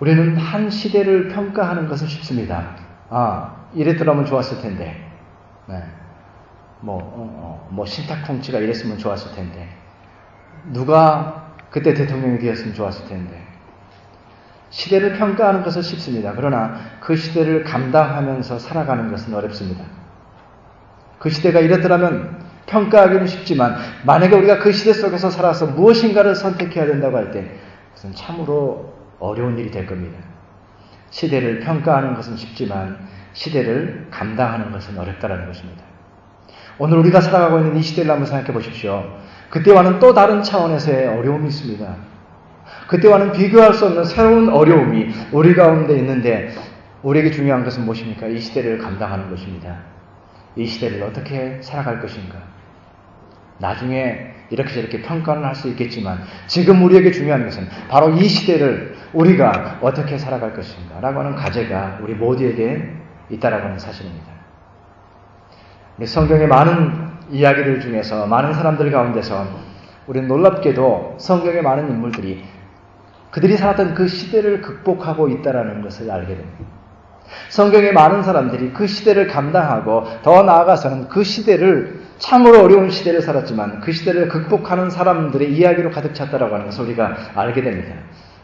우리는 한 시대를 평가하는 것은 쉽습니다. 이랬더라면 좋았을 텐데. 네. 신탁통치가 이랬으면 좋았을 텐데. 누가 그때 대통령이 되었으면 좋았을 텐데. 시대를 평가하는 것은 쉽습니다. 그러나 그 시대를 감당하면서 살아가는 것은 어렵습니다. 그 시대가 이랬더라면 평가하기는 쉽지만 만약에 우리가 그 시대 속에서 살아서 무엇인가를 선택해야 된다고 할 때 그것은 참으로 어려운 일이 될 겁니다. 시대를 평가하는 것은 쉽지만 시대를 감당하는 것은 어렵다는 것입니다. 오늘 우리가 살아가고 있는 이 시대를 한번 생각해 보십시오. 그때와는 또 다른 차원에서의 어려움이 있습니다. 그때와는 비교할 수 없는 새로운 어려움이 우리 가운데 있는데 우리에게 중요한 것은 무엇입니까? 이 시대를 감당하는 것입니다. 이 시대를 어떻게 살아갈 것인가? 나중에 이렇게 저렇게 평가는 할 수 있겠지만 지금 우리에게 중요한 것은 바로 이 시대를 우리가 어떻게 살아갈 것인가 라고 하는 과제가 우리 모두에게 있다라고 하는 사실입니다. 우리 성경의 많은 이야기들 중에서 많은 사람들 가운데서 우리는 놀랍게도 성경의 많은 인물들이 그들이 살았던 그 시대를 극복하고 있다는 것을 알게 됩니다. 성경의 많은 사람들이 그 시대를 감당하고 더 나아가서는 그 시대를 참으로 어려운 시대를 살았지만 그 시대를 극복하는 사람들의 이야기로 가득 찼다라고 하는 것을 우리가 알게 됩니다.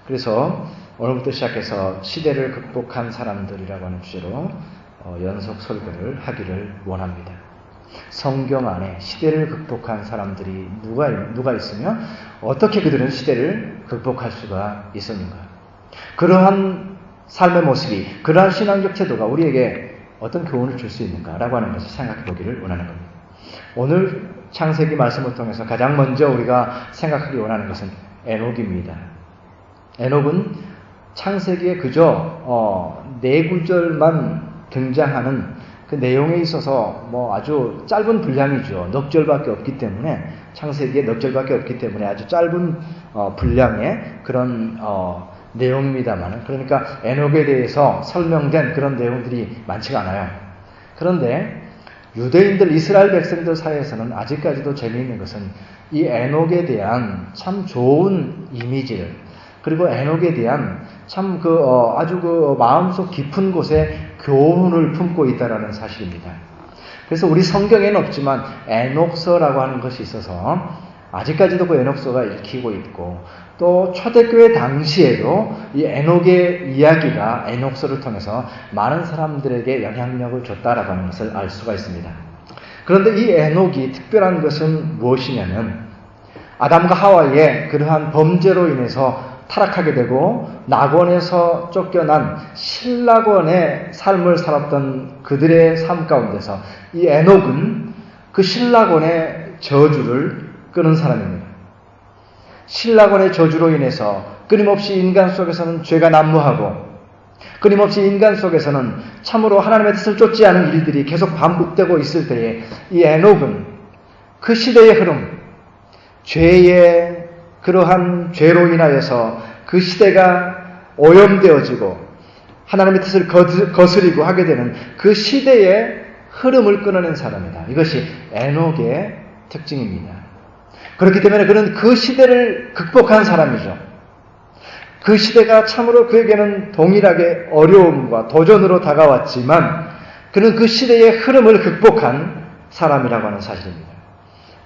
그래서 오늘부터 시작해서 시대를 극복한 사람들이라고 하는 주제로 연속 설교를 하기를 원합니다. 성경 안에 시대를 극복한 사람들이 누가 있으며 어떻게 그들은 시대를 극복할 수가 있었는가? 그러한 삶의 모습이, 그러한 신앙적 태도가 우리에게 어떤 교훈을 줄 수 있는가라고 하는 것을 생각해 보기를 원하는 겁니다. 오늘 창세기 말씀을 통해서 가장 먼저 우리가 생각하기 원하는 것은 에녹입니다. 에녹은 창세기에 그저 4구절만 등장하는 그 내용에 있어서 아주 짧은 분량이죠. 넉 절밖에 없기 때문에 창세기에 넉 절밖에 없기 때문에 아주 짧은 분량의 그런 내용입니다만 그러니까 에녹에 대해서 설명된 그런 내용들이 많지가 않아요. 그런데 유대인들 이스라엘 백성들 사이에서는 아직까지도 재미있는 것은 이 에녹에 대한 참 좋은 이미지를 그리고 에녹에 대한 참 아주 마음속 깊은 곳에 교훈을 품고 있다라는 사실입니다. 그래서 우리 성경에는 없지만 에녹서라고 하는 것이 있어서 아직까지도 그 에녹서가 읽히고 있고 또 초대교회 당시에도 이 에녹의 이야기가 에녹서를 통해서 많은 사람들에게 영향력을 줬다라고 하는 것을 알 수가 있습니다. 그런데 이 에녹이 특별한 것은 무엇이냐면 아담과 하와의 그러한 범죄로 인해서 타락하게 되고 낙원에서 쫓겨난 신락원의 삶을 살았던 그들의 삶 가운데서 이 에녹은 그 신락원의 저주를 끄는 사람입니다. 신락원의 저주로 인해서 끊임없이 인간 속에서는 죄가 난무하고 끊임없이 인간 속에서는 참으로 하나님의 뜻을 쫓지 않은 일들이 계속 반복되고 있을 때에 이 에녹은 그 시대의 흐름, 죄의 그러한 죄로 인하여서 그 시대가 오염되어지고 하나님의 뜻을 거스리고 하게 되는 그 시대의 흐름을 끊어낸 사람이다. 이것이 에녹의 특징입니다. 그렇기 때문에 그는 그 시대를 극복한 사람이죠. 그 시대가 참으로 그에게는 동일하게 어려움과 도전으로 다가왔지만 그는 그 시대의 흐름을 극복한 사람이라고 하는 사실입니다.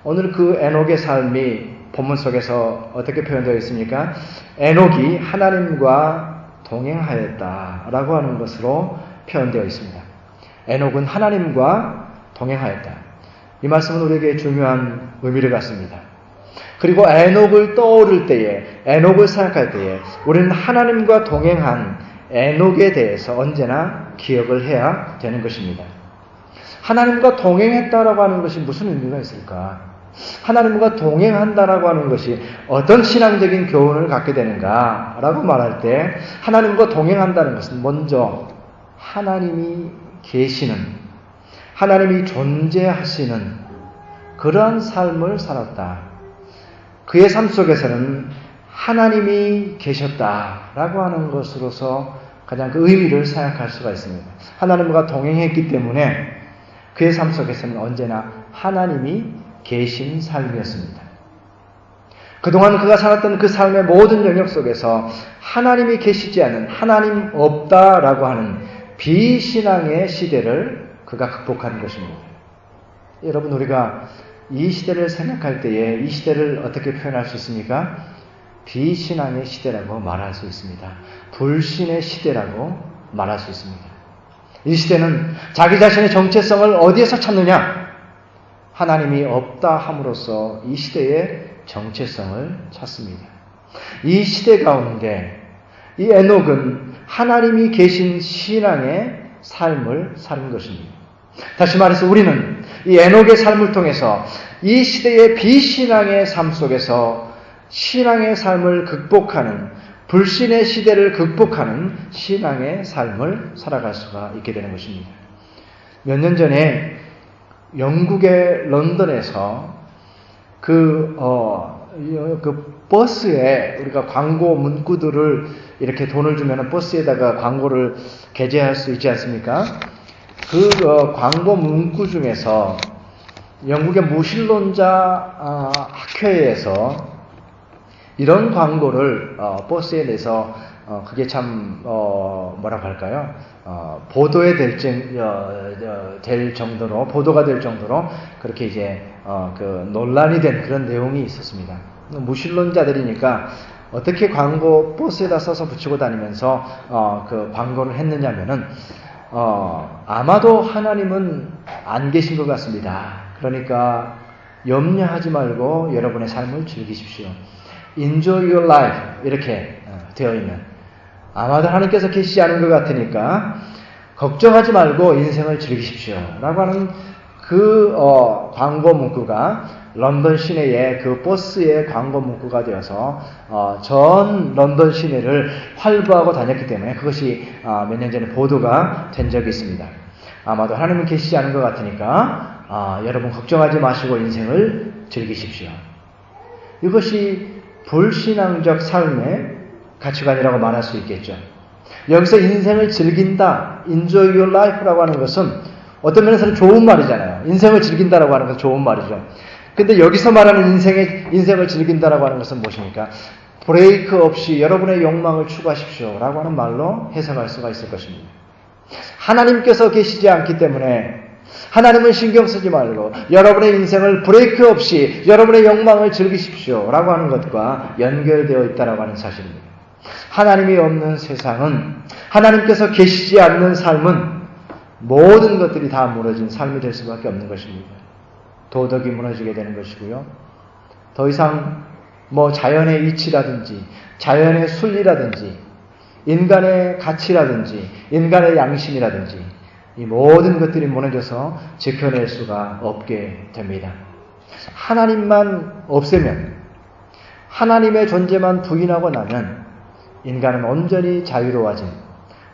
오늘 그 에녹의 삶이 본문 속에서 어떻게 표현되어 있습니까? 에녹이 하나님과 동행하였다라고 하는 것으로 표현되어 있습니다. 에녹은 하나님과 동행하였다. 이 말씀은 우리에게 중요한 의미를 갖습니다. 그리고 에녹을 떠오를 때에, 에녹을 생각할 때에 우리는 하나님과 동행한 에녹에 대해서 언제나 기억을 해야 되는 것입니다. 하나님과 동행했다라고 하는 것이 무슨 의미가 있을까? 하나님과 동행한다라고 하는 것이 어떤 신앙적인 교훈을 갖게 되는가라고 말할 때 하나님과 동행한다는 것은 먼저 하나님이 계시는, 하나님이 존재하시는 그러한 삶을 살았다. 그의 삶 속에서는 하나님이 계셨다라고 하는 것으로서 가장 그 의미를 생각할 수가 있습니다. 하나님과 동행했기 때문에 그의 삶 속에서는 언제나 하나님이 계신 삶이었습니다. 그동안 그가 살았던 그 삶의 모든 영역 속에서 하나님이 계시지 않은, 하나님 없다라고 하는 비신앙의 시대를 그가 극복하는 것입니다. 여러분, 우리가 이 시대를 생각할 때에 이 시대를 어떻게 표현할 수 있습니까? 비신앙의 시대라고 말할 수 있습니다. 불신의 시대라고 말할 수 있습니다. 이 시대는 자기 자신의 정체성을 어디에서 찾느냐? 하나님이 없다 함으로써 이 시대의 정체성을 찾습니다. 이 시대 가운데 이 에녹은 하나님이 계신 신앙의 삶을 사는 것입니다. 다시 말해서 우리는 이 에녹의 삶을 통해서 이 시대의 비신앙의 삶 속에서 신앙의 삶을 극복하는, 불신의 시대를 극복하는 신앙의 삶을 살아갈 수가 있게 되는 것입니다. 몇 년 전에 영국의 런던에서 그 버스에 우리가 광고 문구들을 이렇게 돈을 주면 버스에다가 광고를 게재할 수 있지 않습니까? 그 광고 문구 중에서 영국의 무신론자 학회에서 이런 광고를 버스에 내서 그게 참 뭐라고 할까요? 보도에 될 정도로, 보도가 될 정도로 그렇게 이제 그 논란이 된 그런 내용이 있었습니다. 무신론자들이니까 어떻게 광고 버스에다 써서 붙이고 다니면서 그 광고를 했느냐면은 아마도 하나님은 안 계신 것 같습니다. 그러니까 염려하지 말고 여러분의 삶을 즐기십시오. Enjoy your life 이렇게 되어 있는, 아마도 하나님께서 계시지 않은 것 같으니까 걱정하지 말고 인생을 즐기십시오 라고 하는 그 광고 문구가 런던 시내의 그 버스의 광고 문구가 되어서 전 런던 시내를 활보하고 다녔기 때문에 그것이 몇 년 전에 보도가 된 적이 있습니다. 아마도 하나님은 계시지 않은 것 같으니까 여러분 걱정하지 마시고 인생을 즐기십시오. 이것이 불신앙적 삶의 가치관이라고 말할 수 있겠죠. 여기서 인생을 즐긴다, enjoy your life라고 하는 것은 어떤 면에서는 좋은 말이잖아요. 인생을 즐긴다라고 하는 것은 좋은 말이죠. 근데 여기서 말하는 인생을 즐긴다라고 하는 것은 무엇입니까? 브레이크 없이 여러분의 욕망을 추구하십시오 라고 하는 말로 해석할 수가 있을 것입니다. 하나님께서 계시지 않기 때문에 하나님은 신경 쓰지 말고 여러분의 인생을 브레이크 없이 여러분의 욕망을 즐기십시오 라고 하는 것과 연결되어 있다라고 하는 사실입니다. 하나님이 없는 세상은, 하나님께서 계시지 않는 삶은 모든 것들이 다 무너진 삶이 될 수밖에 없는 것입니다. 도덕이 무너지게 되는 것이고요. 더 이상 자연의 이치라든지 자연의 순리라든지 인간의 가치라든지 인간의 양심이라든지 이 모든 것들이 무너져서 지켜낼 수가 없게 됩니다. 하나님만 없애면, 하나님의 존재만 부인하고 나면 인간은 온전히 자유로워진,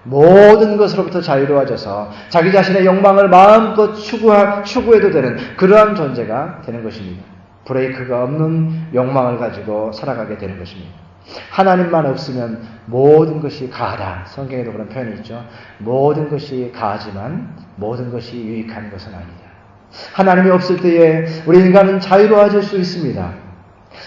모든 것으로부터 자유로워져서 자기 자신의 욕망을 마음껏 추구해도 되는 그러한 존재가 되는 것입니다. 브레이크가 없는 욕망을 가지고 살아가게 되는 것입니다. 하나님만 없으면 모든 것이 가하다. 성경에도 그런 표현이 있죠. 모든 것이 가하지만 모든 것이 유익한 것은 아니다. 하나님이 없을 때에 우리 인간은 자유로워질 수 있습니다.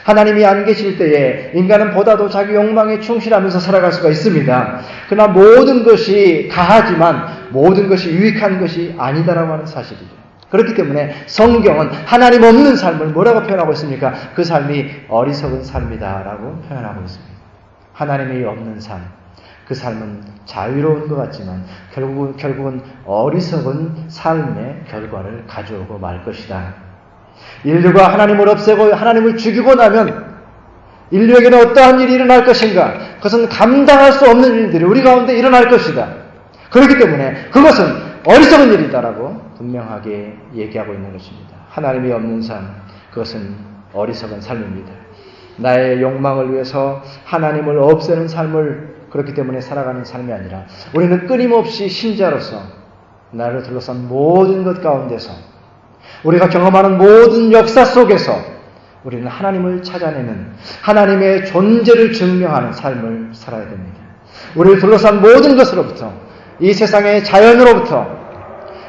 하나님이 안 계실 때에 인간은 보다도 자기 욕망에 충실하면서 살아갈 수가 있습니다. 그러나 모든 것이 가하지만 모든 것이 유익한 것이 아니다라고 하는 사실이죠. 그렇기 때문에 성경은 하나님 없는 삶을 뭐라고 표현하고 있습니까? 그 삶이 어리석은 삶이다라고 표현하고 있습니다. 하나님이 없는 삶, 그 삶은 자유로운 것 같지만 결국은 어리석은 삶의 결과를 가져오고 말 것이다. 인류가 하나님을 없애고 하나님을 죽이고 나면 인류에게는 어떠한 일이 일어날 것인가? 그것은 감당할 수 없는 일들이 우리 가운데 일어날 것이다. 그렇기 때문에 그것은 어리석은 일이다라고 분명하게 얘기하고 있는 것입니다. 하나님이 없는 삶, 그것은 어리석은 삶입니다. 나의 욕망을 위해서 하나님을 없애는 삶을 그렇기 때문에 살아가는 삶이 아니라 우리는 끊임없이 신자로서 나를 둘러싼 모든 것 가운데서 우리가 경험하는 모든 역사 속에서 우리는 하나님을 찾아내는 하나님의 존재를 증명하는 삶을 살아야 됩니다. 우리를 둘러싼 모든 것으로부터, 이 세상의 자연으로부터,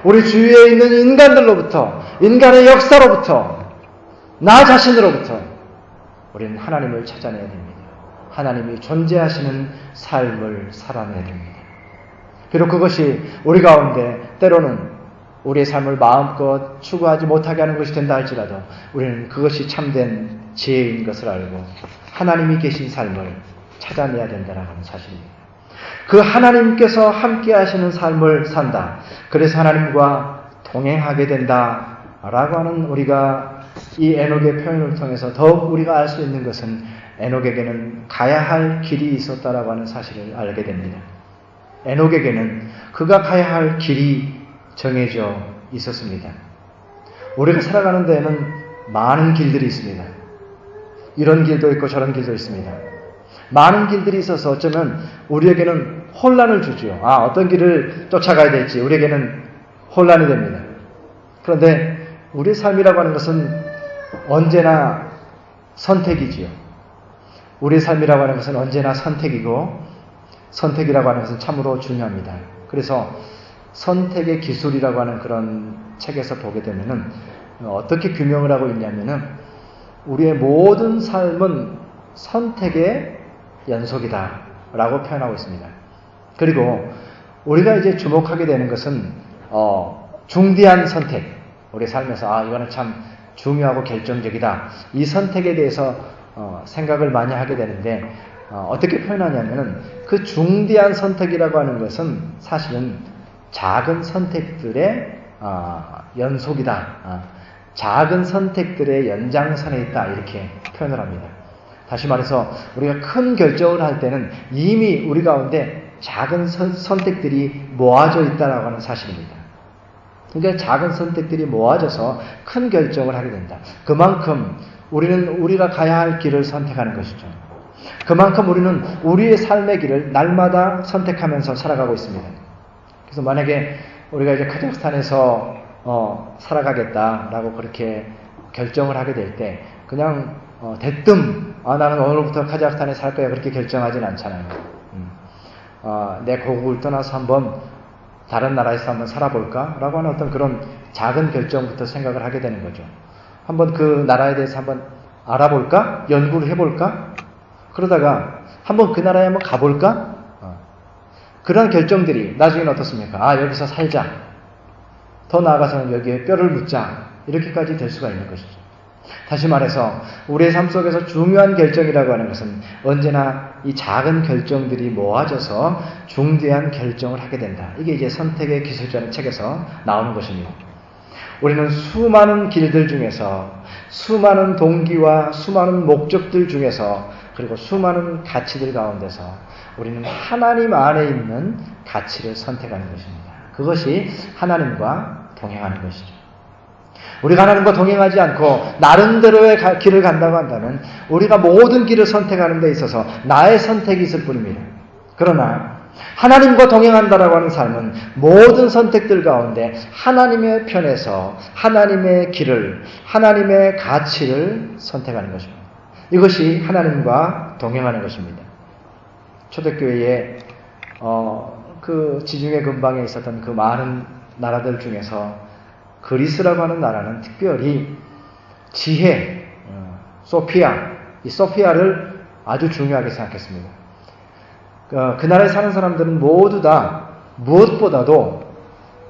우리 주위에 있는 인간들로부터, 인간의 역사로부터, 나 자신으로부터 우리는 하나님을 찾아내야 됩니다. 하나님이 존재하시는 삶을 살아내야 됩니다. 비록 그것이 우리 가운데 때로는 우리의 삶을 마음껏 추구하지 못하게 하는 것이 된다 할지라도 우리는 그것이 참된 지혜인 것을 알고 하나님이 계신 삶을 찾아내야 된다는 사실입니다. 그 하나님께서 함께 하시는 삶을 산다. 그래서 하나님과 동행하게 된다라고 하는 우리가 이 에녹의 표현을 통해서 더욱 우리가 알 수 있는 것은 에녹에게는 가야 할 길이 있었다라고 하는 사실을 알게 됩니다. 에녹에게는 그가 가야 할 길이 정해져 있었습니다. 우리가 살아가는 데에는 많은 길들이 있습니다. 이런 길도 있고 저런 길도 있습니다. 많은 길들이 있어서 어쩌면 우리에게는 혼란을 주죠. 어떤 길을 쫓아가야 될지 우리에게는 혼란이 됩니다. 그런데 우리의 삶이라고 하는 것은 언제나 선택이지요. 우리의 삶이라고 하는 것은 언제나 선택이고 선택이라고 하는 것은 참으로 중요합니다. 그래서 선택의 기술이라고 하는 그런 책에서 보게 되면은 어떻게 규명을 하고 있냐면은 우리의 모든 삶은 선택의 연속이다 라고 표현하고 있습니다. 그리고 우리가 이제 주목하게 되는 것은 중대한 선택, 우리 삶에서 이거는 참 중요하고 결정적이다, 이 선택에 대해서 생각을 많이 하게 되는데 어떻게 표현하냐면은 그 중대한 선택이라고 하는 것은 사실은 작은 선택들의 연속이다, 작은 선택들의 연장선에 있다, 이렇게 표현을 합니다. 다시 말해서 우리가 큰 결정을 할 때는 이미 우리 가운데 작은 선택들이 모아져 있다라고 하는 사실입니다. 그러니까 작은 선택들이 모아져서 큰 결정을 하게 된다. 그만큼 우리는 우리가 가야 할 길을 선택하는 것이죠. 그만큼 우리는 우리의 삶의 길을 날마다 선택하면서 살아가고 있습니다. 그래서 만약에 우리가 이제 카자흐스탄에서 살아가겠다라고 그렇게 결정을 하게 될 때 그냥 대뜸 나는 오늘부터 카자흐스탄에 살 거야 그렇게 결정하진 않잖아요. 내 고국을 떠나서 한번 다른 나라에서 한번 살아볼까? 라고 하는 어떤 그런 작은 결정부터 생각을 하게 되는 거죠. 한번 그 나라에 대해서 한번 알아볼까? 연구를 해볼까? 그러다가 한번 그 나라에 한번 가볼까? 그런 결정들이 나중에는 어떻습니까? 여기서 살자. 더 나아가서는 여기에 뼈를 묻자. 이렇게까지 될 수가 있는 것이죠. 다시 말해서 우리의 삶 속에서 중요한 결정이라고 하는 것은 언제나 이 작은 결정들이 모아져서 중대한 결정을 하게 된다. 이게 이제 선택의 기술자는 책에서 나오는 것입니다. 우리는 수많은 길들 중에서 수많은 동기와 수많은 목적들 중에서 그리고 수많은 가치들 가운데서 우리는 하나님 안에 있는 가치를 선택하는 것입니다. 그것이 하나님과 동행하는 것이죠. 우리가 하나님과 동행하지 않고 나름대로의 길을 간다고 한다면 우리가 모든 길을 선택하는 데 있어서 나의 선택이 있을 뿐입니다. 그러나 하나님과 동행한다라고 하는 삶은 모든 선택들 가운데 하나님의 편에서 하나님의 길을, 하나님의 가치를 선택하는 것입니다. 이것이 하나님과 동행하는 것입니다. 초대교회에 그 지중해 근방에 있었던 그 많은 나라들 중에서 그리스라고 하는 나라는 특별히 지혜, 소피아, 이 소피아를 아주 중요하게 생각했습니다. 그 나라에 사는 사람들은 모두 다 무엇보다도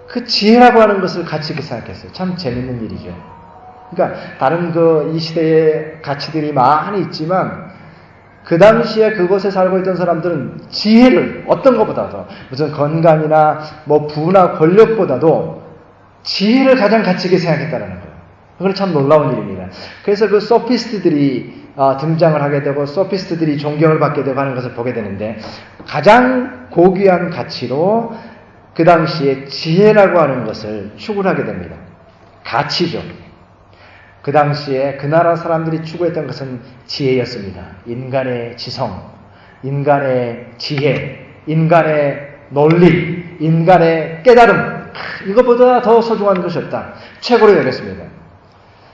그 지혜라고 하는 것을 가치 있게 생각했어요. 참 재밌는 일이죠. 그러니까 다른 이 시대의 가치들이 많이 있지만 그 당시에 그곳에 살고 있던 사람들은 지혜를 어떤 것보다도 무슨 건강이나 부나 권력보다도 지혜를 가장 가치 있게 생각했다는 거예요. 그건 참 놀라운 일입니다. 그래서 그 소피스트들이 등장을 하게 되고 소피스트들이 존경을 받게 되고 하는 것을 보게 되는데 가장 고귀한 가치로 그 당시에 지혜라고 하는 것을 추구를 하게 됩니다. 가치죠. 그 당시에 그 나라 사람들이 추구했던 것은 지혜였습니다. 인간의 지성, 인간의 지혜, 인간의 논리, 인간의 깨달음, 이것보다 더 소중한 것이 없다. 최고로 여겼습니다.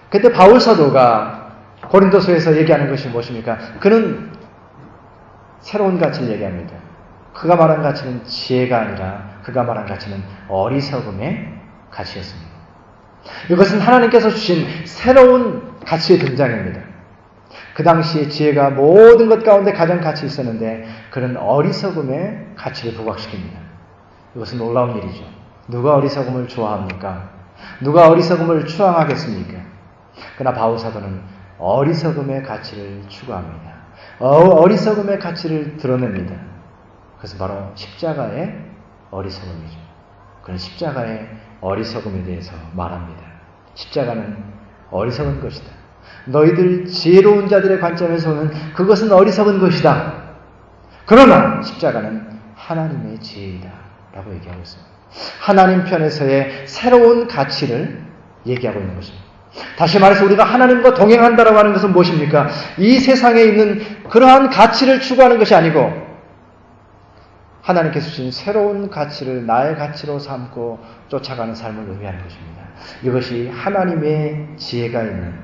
그때 바울 사도가 고린도서에서 얘기하는 것이 무엇입니까? 그는 새로운 가치를 얘기합니다. 그가 말한 가치는 지혜가 아니라 그가 말한 가치는 어리석음의 가치였습니다. 이것은 하나님께서 주신 새로운 가치의 등장입니다. 그 당시에 지혜가 모든 것 가운데 가장 가치 있었는데 그런 어리석음의 가치를 부각시킵니다. 이것은 놀라운 일이죠. 누가 어리석음을 좋아합니까? 누가 어리석음을 추앙하겠습니까? 그러나 바울 사도는 어리석음의 가치를 추구합니다. 어리석음의 가치를 드러냅니다. 그것은 바로 십자가의 어리석음이죠. 그런 십자가의 어리석음에 대해서 말합니다. 십자가는 어리석은 것이다. 너희들 지혜로운 자들의 관점에서는 그것은 어리석은 것이다. 그러나 십자가는 하나님의 지혜이다 라고 얘기하고 있습니다. 하나님 편에서의 새로운 가치를 얘기하고 있는 것입니다. 다시 말해서 우리가 하나님과 동행한다라고 하는 것은 무엇입니까? 이 세상에 있는 그러한 가치를 추구하는 것이 아니고 하나님께서 주신 새로운 가치를 나의 가치로 삼고 쫓아가는 삶을 의미하는 것입니다. 이것이 하나님의 지혜가 있는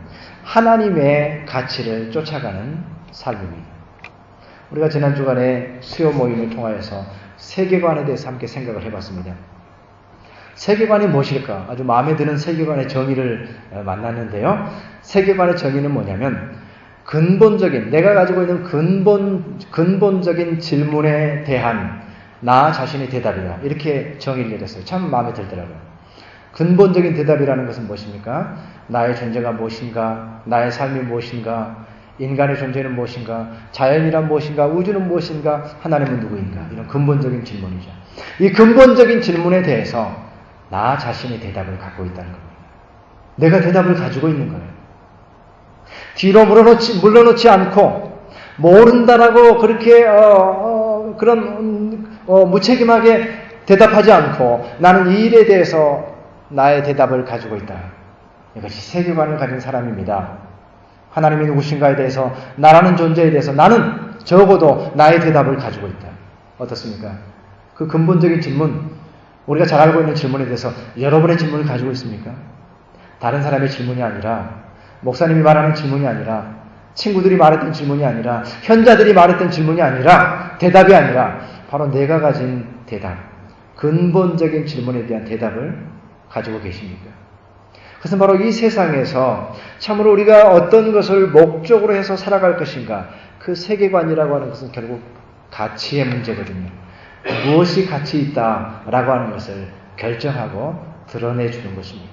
하나님의 가치를 쫓아가는 삶입니다. 우리가 지난 주간에 수요 모임을 통하여서 세계관에 대해서 함께 생각을 해봤습니다. 세계관이 무엇일까? 아주 마음에 드는 세계관의 정의를 만났는데요. 세계관의 정의는 뭐냐면 근본적인, 내가 가지고 있는 근본적인 질문에 대한 나 자신의 대답이다. 이렇게 정의를 내렸어요. 참 마음에 들더라고요. 근본적인 대답이라는 것은 무엇입니까? 나의 존재가 무엇인가? 나의 삶이 무엇인가? 인간의 존재는 무엇인가? 자연이란 무엇인가? 우주는 무엇인가? 하나님은 누구인가? 이런 근본적인 질문이죠. 이 근본적인 질문에 대해서 나 자신의 대답을 갖고 있다는 겁니다. 내가 대답을 가지고 있는 거예요. 뒤로 물러놓지 않고 모른다라고 그렇게 무책임하게 대답하지 않고 나는 이 일에 대해서 나의 대답을 가지고 있다. 이것이 세계관을 가진 사람입니다. 하나님이 누구신가에 대해서 나라는 존재에 대해서 나는 적어도 나의 대답을 가지고 있다. 어떻습니까? 그 근본적인 질문, 우리가 잘 알고 있는 질문에 대해서 여러분의 질문을 가지고 있습니까? 다른 사람의 질문이 아니라 목사님이 말하는 질문이 아니라 친구들이 말했던 질문이 아니라 현자들이 말했던 질문이 아니라 대답이 아니라 바로 내가 가진 대답, 근본적인 질문에 대한 대답을 가지고 계십니까? 그것은 바로 이 세상에서 참으로 우리가 어떤 것을 목적으로 해서 살아갈 것인가, 그 세계관이라고 하는 것은 결국 가치의 문제거든요. 무엇이 가치 있다라고 하는 것을 결정하고 드러내주는 것입니다.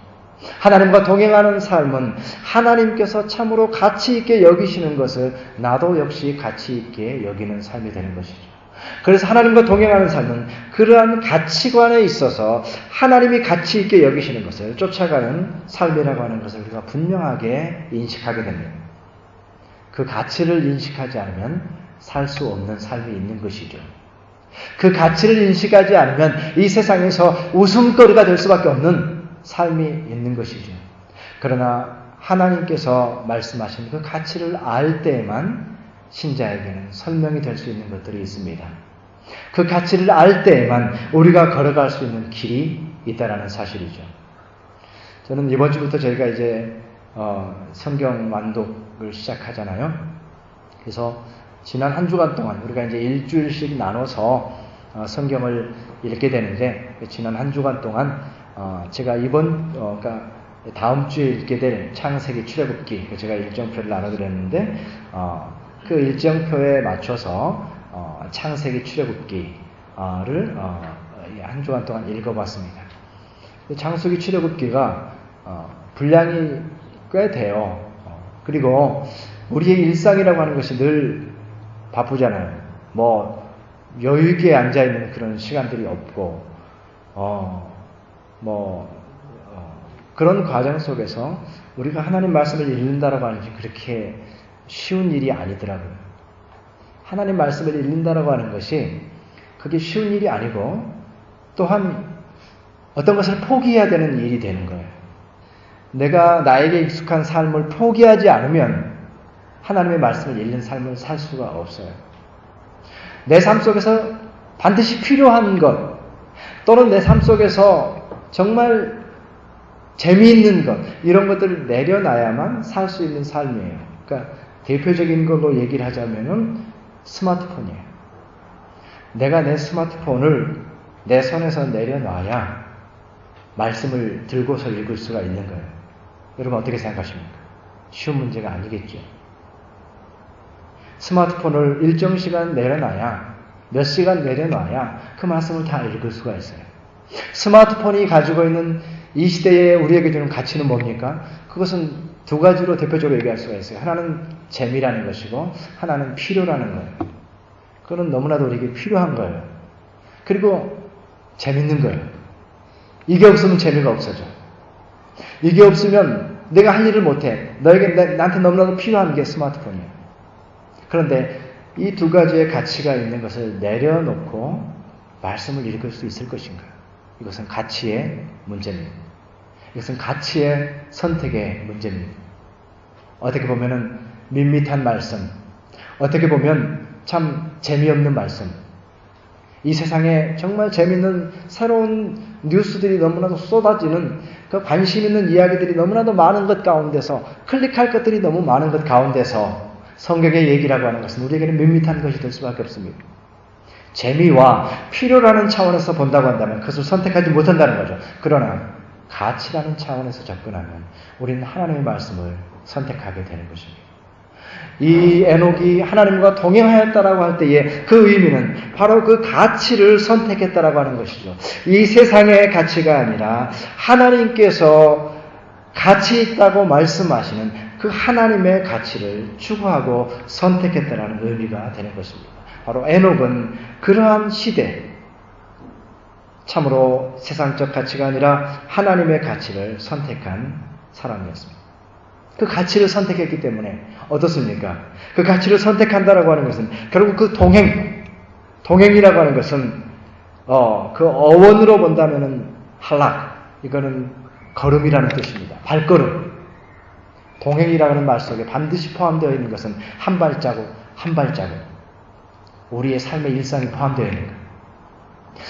하나님과 동행하는 삶은 하나님께서 참으로 가치 있게 여기시는 것을 나도 역시 가치 있게 여기는 삶이 되는 것이죠. 그래서 하나님과 동행하는 삶은 그러한 가치관에 있어서 하나님이 가치 있게 여기시는 것을 쫓아가는 삶이라고 하는 것을 우리가 분명하게 인식하게 됩니다. 그 가치를 인식하지 않으면 살 수 없는 삶이 있는 것이죠. 그 가치를 인식하지 않으면 이 세상에서 웃음거리가 될 수밖에 없는 삶이 있는 것이죠. 그러나 하나님께서 말씀하신 그 가치를 알 때에만 신자에게는 설명이 될 수 있는 것들이 있습니다. 그 가치를 알 때에만 우리가 걸어갈 수 있는 길이 있다라는 사실이죠. 저는 이번 주부터 저희가 이제 성경 완독을 시작하잖아요. 그래서 지난 한 주간 동안 우리가 이제 일주일씩 나눠서 성경을 읽게 되는데 지난 한 주간 동안 제가 그러니까 다음 주에 읽게 될 창세기 출애굽기 제가 일정표를 나눠드렸는데 그 일정표에 맞춰서 창세기 출애굽기를 한 주간 동안 읽어봤습니다. 창세기 출애굽기가 분량이 꽤 돼요. 그리고 우리의 일상이라고 하는 것이 늘 바쁘잖아요. 뭐 여유있게 앉아있는 그런 시간들이 없고 그런 과정 속에서 우리가 하나님 말씀을 읽는다라고 하는 것이 그렇게 쉬운 일이 아니더라고요. 하나님 말씀을 읽는다라고 하는 것이 그게 쉬운 일이 아니고 또한 어떤 것을 포기해야 되는 일이 되는 거예요. 내가 나에게 익숙한 삶을 포기하지 않으면 하나님의 말씀을 읽는 삶을 살 수가 없어요. 내 삶 속에서 반드시 필요한 것 또는 내 삶 속에서 정말 재미있는 것 이런 것들을 내려놔야만 살 수 있는 삶이에요. 그러니까 대표적인 걸로 얘기를 하자면은 스마트폰이에요. 내가 내 스마트폰을 내 손에서 내려놔야 말씀을 들고서 읽을 수가 있는 거예요. 여러분 어떻게 생각하십니까? 쉬운 문제가 아니겠죠. 스마트폰을 일정 시간 내려놔야, 몇 시간 내려놔야 그 말씀을 다 읽을 수가 있어요. 스마트폰이 가지고 있는 이 시대에 우리에게 주는 가치는 뭡니까? 그것은 두 가지로 대표적으로 얘기할 수가 있어요. 하나는 재미라는 것이고 하나는 필요라는 거예요. 그건 너무나도 우리에게 필요한 거예요. 그리고 재밌는 거예요. 이게 없으면 재미가 없어져. 이게 없으면 내가 할 일을 못해. 나한테 너무나도 필요한 게 스마트폰이에요. 그런데 이 두 가지의 가치가 있는 것을 내려놓고 말씀을 읽을 수 있을 것인가? 이것은 가치의 문제입니다. 이것은 가치의 선택의 문제입니다. 어떻게 보면은 밋밋한 말씀, 어떻게 보면 참 재미없는 말씀, 이 세상에 정말 재미있는 새로운 뉴스들이 너무나도 쏟아지는 그 관심 있는 이야기들이 너무나도 많은 것 가운데서, 클릭할 것들이 너무 많은 것 가운데서 성경의 얘기라고 하는 것은 우리에게는 밋밋한 것이 될 수밖에 없습니다. 재미와 필요라는 차원에서 본다고 한다면 그것을 선택하지 못한다는 거죠. 그러나 가치라는 차원에서 접근하면 우리는 하나님의 말씀을 선택하게 되는 것입니다. 이 에녹이 하나님과 동행하였다라고 할 때의 그 의미는 바로 그 가치를 선택했다라고 하는 것이죠. 이 세상의 가치가 아니라 하나님께서 가치 있다고 말씀하시는 그 하나님의 가치를 추구하고 선택했다라는 의미가 되는 것입니다. 바로 에녹은 그러한 시대, 참으로 세상적 가치가 아니라 하나님의 가치를 선택한 사람이었습니다. 그 가치를 선택했기 때문에 어떻습니까? 그 가치를 선택한다라고 하는 것은 결국 그 동행이라고 하는 것은 그 어원으로 본다면은 할락, 이거는 걸음이라는 뜻입니다. 발걸음. 동행이라고 하는 말 속에 반드시 포함되어 있는 것은 한 발자국 한 발자국 우리의 삶의 일상이 포함되어 있는 것.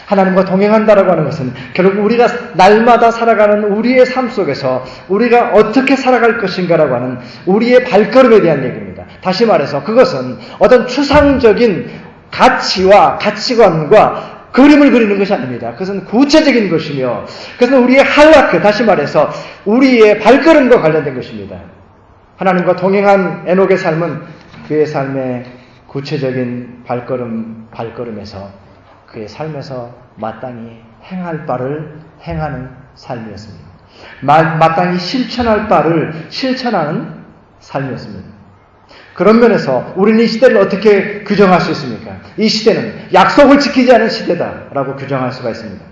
하나님과 동행한다라고 하는 것은 결국 우리가 날마다 살아가는 우리의 삶 속에서 우리가 어떻게 살아갈 것인가라고 하는 우리의 발걸음에 대한 얘기입니다. 다시 말해서 그것은 어떤 추상적인 가치와 가치관과 그림을 그리는 것이 아닙니다. 그것은 구체적인 것이며 그것은 우리의 할라크, 다시 말해서 우리의 발걸음과 관련된 것입니다. 하나님과 동행한 에녹의 삶은 그의 삶의 구체적인 발걸음에서 그의 삶에서 마땅히 행할 바를 행하는 삶이었습니다. 마땅히 실천할 바를 실천하는 삶이었습니다. 그런 면에서 우리는 이 시대를 어떻게 규정할 수 있습니까? 이 시대는 약속을 지키지 않은 시대다라고 규정할 수가 있습니다.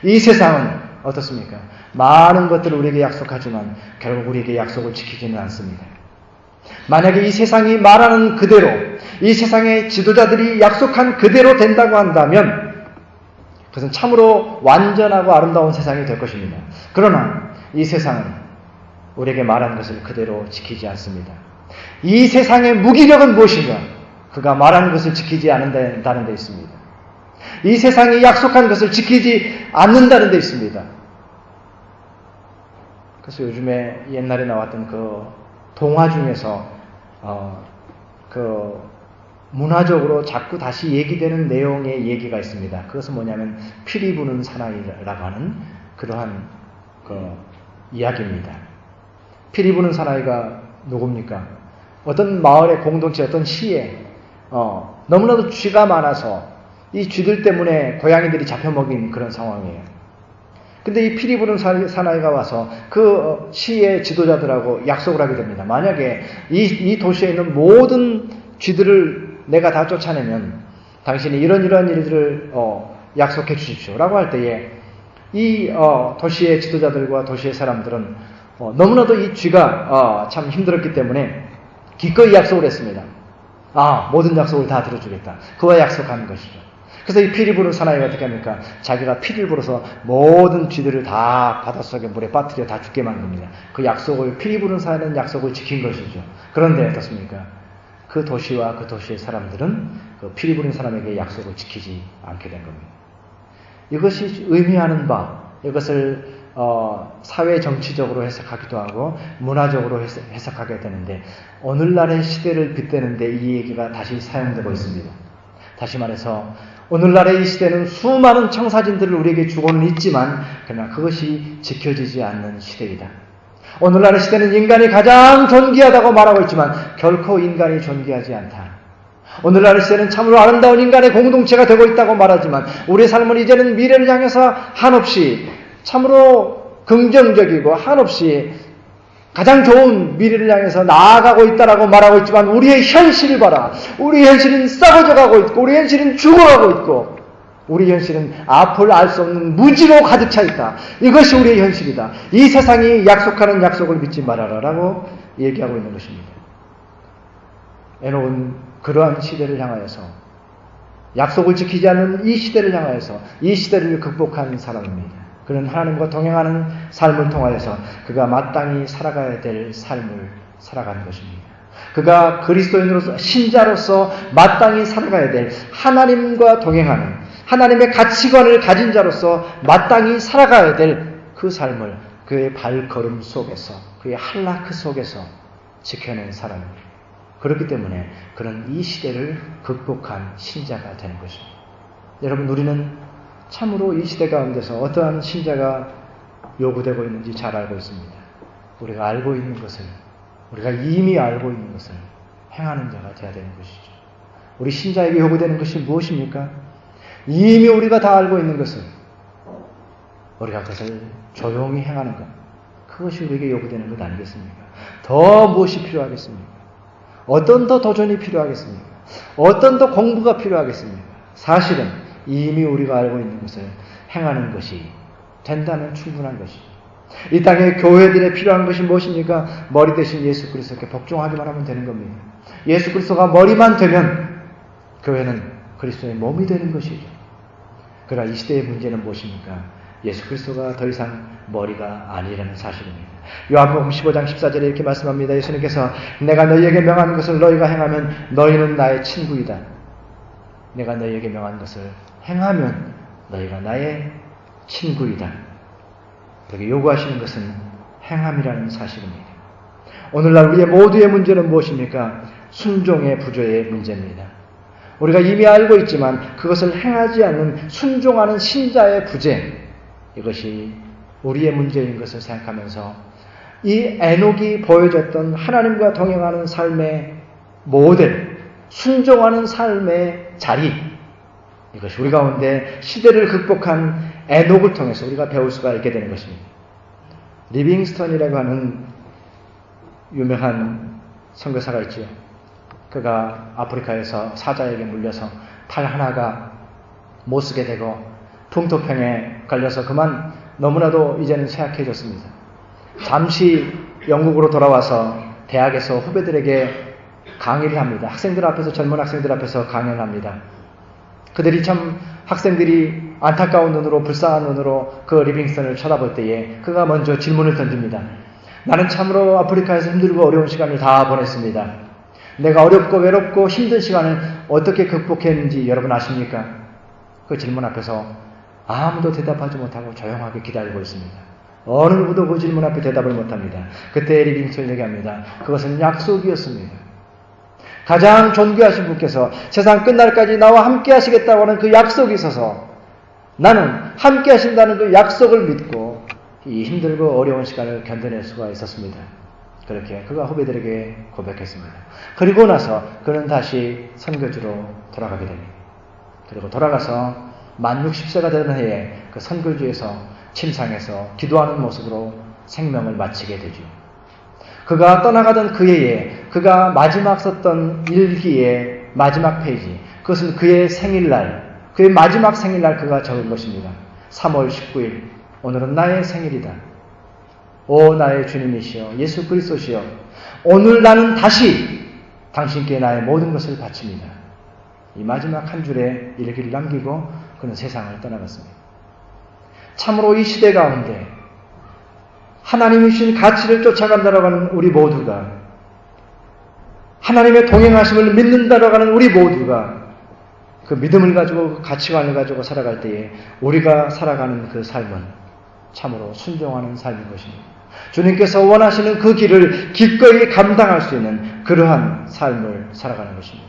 이 세상은 어떻습니까? 많은 것들을 우리에게 약속하지만 결국 우리에게 약속을 지키지는 않습니다. 만약에 이 세상이 말하는 그대로, 이 세상의 지도자들이 약속한 그대로 된다고 한다면 그것은 참으로 완전하고 아름다운 세상이 될 것입니다. 그러나 이 세상은 우리에게 말한 것을 그대로 지키지 않습니다. 이 세상의 무기력은 무엇인가? 그가 말한 것을 지키지 않는다는 데 있습니다. 이 세상이 약속한 것을 지키지 않는다는 데 있습니다. 그래서 요즘에 옛날에 나왔던 그 동화 중에서 그 문화적으로 자꾸 다시 얘기되는 내용의 얘기가 있습니다. 그것은 뭐냐면 피리 부는 사나이라고 하는 그러한 그 이야기입니다. 피리 부는 사나이가 누굽니까? 어떤 마을의 공동체, 어떤 시에 너무나도 쥐가 많아서 이 쥐들 때문에 고양이들이 잡혀먹인 그런 상황이에요. 근데 이 피리 부는 사나이가 와서 그 시의 지도자들하고 약속을 하게 됩니다. 만약에 이 도시에 있는 모든 쥐들을 내가 다 쫓아내면 당신이 이런 일들을 약속해 주십시오 라고 할 때에 이 도시의 지도자들과 도시의 사람들은 너무나도 이 쥐가 참 힘들었기 때문에 기꺼이 약속을 했습니다. 모든 약속을 다 들어주겠다. 그와 약속한 것이죠. 그래서 이 피리 부는 사나이가 어떻게 합니까? 자기가 피를 불어서 모든 쥐들을 다 바닷속에 물에 빠뜨려 다 죽게 만듭니다. 그 약속을, 피리 부는 사나이는 약속을 지킨 것이죠. 그런데 어떻습니까? 그 도시와 그 도시의 사람들은 그 피리 부는 사람에게 약속을 지키지 않게 된 겁니다. 이것이 의미하는 바, 이것을 사회 정치적으로 해석하기도 하고 문화적으로 해석하게 되는데 오늘날의 시대를 빗대는데 이 얘기가 다시 사용되고 있습니다. 다시 말해서 오늘날의 이 시대는 수많은 청사진들을 우리에게 주고는 있지만 그러나 그것이 지켜지지 않는 시대이다. 오늘날의 시대는 인간이 가장 존귀하다고 말하고 있지만 결코 인간이 존귀하지 않다. 오늘날 시대는 참으로 아름다운 인간의 공동체가 되고 있다고 말하지만 우리의 삶은 이제는 미래를 향해서 한없이 참으로 긍정적이고 한없이 가장 좋은 미래를 향해서 나아가고 있다라고 말하고 있지만 우리의 현실을 봐라. 우리의 현실은 썩어져 가고 있고 우리의 현실은 죽어가고 있고 우리의 현실은 앞을 알 수 없는 무지로 가득 차 있다. 이것이 우리의 현실이다. 이 세상이 약속하는 약속을 믿지 말아라라고 얘기하고 있는 것입니다. 에녹은 그러한 시대를 향하여서 약속을 지키지 않는 이 시대를 향하여서 이 시대를 극복한 사람입니다. 그는 하나님과 동행하는 삶을 통하여서 그가 마땅히 살아가야 될 삶을 살아가는 것입니다. 그가 그리스도인으로서 신자로서 마땅히 살아가야 될 하나님과 동행하는 하나님의 가치관을 가진 자로서 마땅히 살아가야 될 그 삶을 그의 발걸음 속에서 그의 한라크 속에서 지켜낸 사람입니다. 그렇기 때문에 그는 이 시대를 극복한 신자가 되는 것입니다. 여러분, 우리는 참으로 이 시대 가운데서 어떠한 신자가 요구되고 있는지 잘 알고 있습니다. 우리가 알고 있는 것을, 우리가 이미 알고 있는 것을 행하는 자가 되어야 되는 것이죠. 우리 신자에게 요구되는 것이 무엇입니까? 이미 우리가 다 알고 있는 것을 우리가 그것을 조용히 행하는 것, 그것이 우리에게 요구되는 것 아니겠습니까? 더 무엇이 필요하겠습니까? 어떤 더 도전이 필요하겠습니까? 어떤 더 공부가 필요하겠습니까? 사실은 이미 우리가 알고 있는 것을 행하는 것이 된다면 충분한 것이죠. 이 땅의 교회들에 필요한 것이 무엇입니까? 머리 대신 예수 그리스도께 복종하기만 하면 되는 겁니다. 예수 그리스도가 머리만 되면 교회는 그리스도의 몸이 되는 것이죠. 그러나 이 시대의 문제는 무엇입니까? 예수 그리스도가 더 이상 머리가 아니라는 사실입니다. 요한복음 15장 14절에 이렇게 말씀합니다. 예수님께서 내가 너희에게 명한 것을 너희가 행하면 너희는 나의 친구이다. 내가 너희에게 명한 것을 행하면 너희가 나의 친구이다. 여기 요구하시는 것은 행함이라는 사실입니다. 오늘날 우리의 모두의 문제는 무엇입니까? 순종의 부조의 문제입니다. 우리가 이미 알고 있지만 그것을 행하지 않는 순종하는 신자의 부재, 이것이 우리의 문제인 것을 생각하면서 이 에녹이 보여줬던 하나님과 동행하는 삶의 모델, 순종하는 삶의 자리, 이것이 우리 가운데 시대를 극복한 에녹을 통해서 우리가 배울 수가 있게 되는 것입니다. 리빙스턴이라고 하는 유명한 선교사가 있지요. 그가 아프리카에서 사자에게 물려서 팔 하나가 못 쓰게 되고 풍토병에 걸려서 그만 너무나도 이제는 쇠약해졌습니다. 잠시 영국으로 돌아와서 대학에서 후배들에게 강의를 합니다. 학생들 앞에서, 젊은 학생들 앞에서 강연을 합니다. 그들이 참 학생들이 안타까운 눈으로, 불쌍한 눈으로 그 리빙스턴을 쳐다볼 때에 그가 먼저 질문을 던집니다. 나는 참으로 아프리카에서 힘들고 어려운 시간을 다 보냈습니다. 내가 어렵고 외롭고 힘든 시간을 어떻게 극복했는지 여러분 아십니까? 그 질문 앞에서 아무도 대답하지 못하고 조용하게 기다리고 있습니다. 어느 누구도 그 질문 앞에 대답을 못합니다. 그때 리빙스턴이 얘기합니다. 그것은 약속이었습니다. 가장 존귀하신 분께서 세상 끝날까지 나와 함께 하시겠다고 하는 그 약속이 있어서 나는 함께 하신다는 그 약속을 믿고 이 힘들고 어려운 시간을 견뎌낼 수가 있었습니다. 그렇게 그가 후배들에게 고백했습니다. 그리고 나서 그는 다시 선교지로 돌아가게 됩니다. 그리고 돌아가서 만 60세가 되는 해에 그 선교지에서 침상에서 기도하는 모습으로 생명을 마치게 되죠. 그가 떠나가던 그 해에 그가 마지막 썼던 일기의 마지막 페이지, 그것은 그의 생일날, 그의 마지막 생일날 그가 적은 것입니다. 3월 19일, 오늘은 나의 생일이다. 오 나의 주님이시여 예수 그리스도시여, 오늘 나는 다시 당신께 나의 모든 것을 바칩니다. 이 마지막 한 줄의 일기를 남기고 그는 세상을 떠나갔습니다. 참으로 이 시대 가운데 하나님이 주신 가치를 쫓아간다라고 하는 우리 모두가, 하나님의 동행하심을 믿는다라고 하는 우리 모두가 그 믿음을 가지고 그 가치관을 가지고 살아갈 때에 우리가 살아가는 그 삶은 참으로 순종하는 삶인 것입니다. 주님께서 원하시는 그 길을 기꺼이 감당할 수 있는 그러한 삶을 살아가는 것입니다.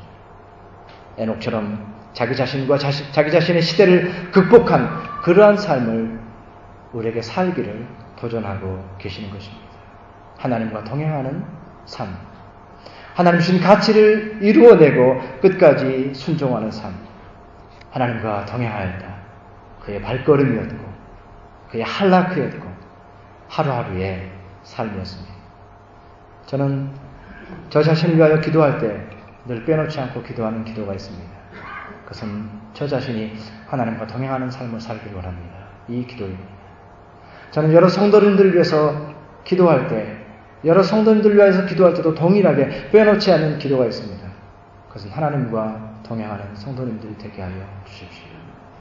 에녹처럼 자기 자신과 자기 자신의 시대를 극복한 그러한 삶을 우리에게 살기를 도전하고 계시는 것입니다. 하나님과 동행하는 삶. 하나님 주신 가치를 이루어내고 끝까지 순종하는 삶. 하나님과 동행하였다. 그의 발걸음이었고 그의 한라크였고 하루하루의 삶이었습니다. 저는 저 자신을 위하여 기도할 때 늘 빼놓지 않고 기도하는 기도가 있습니다. 그것은 저 자신이 하나님과 동행하는 삶을 살기를 원합니다. 이 기도입니다. 저는 여러 성도님들을 위해서 기도할 때, 여러 성도님들을 위해서 기도할 때도 동일하게 빼놓지 않는 기도가 있습니다. 그것은 하나님과 동행하는 성도님들이 되게 하여 주십시오.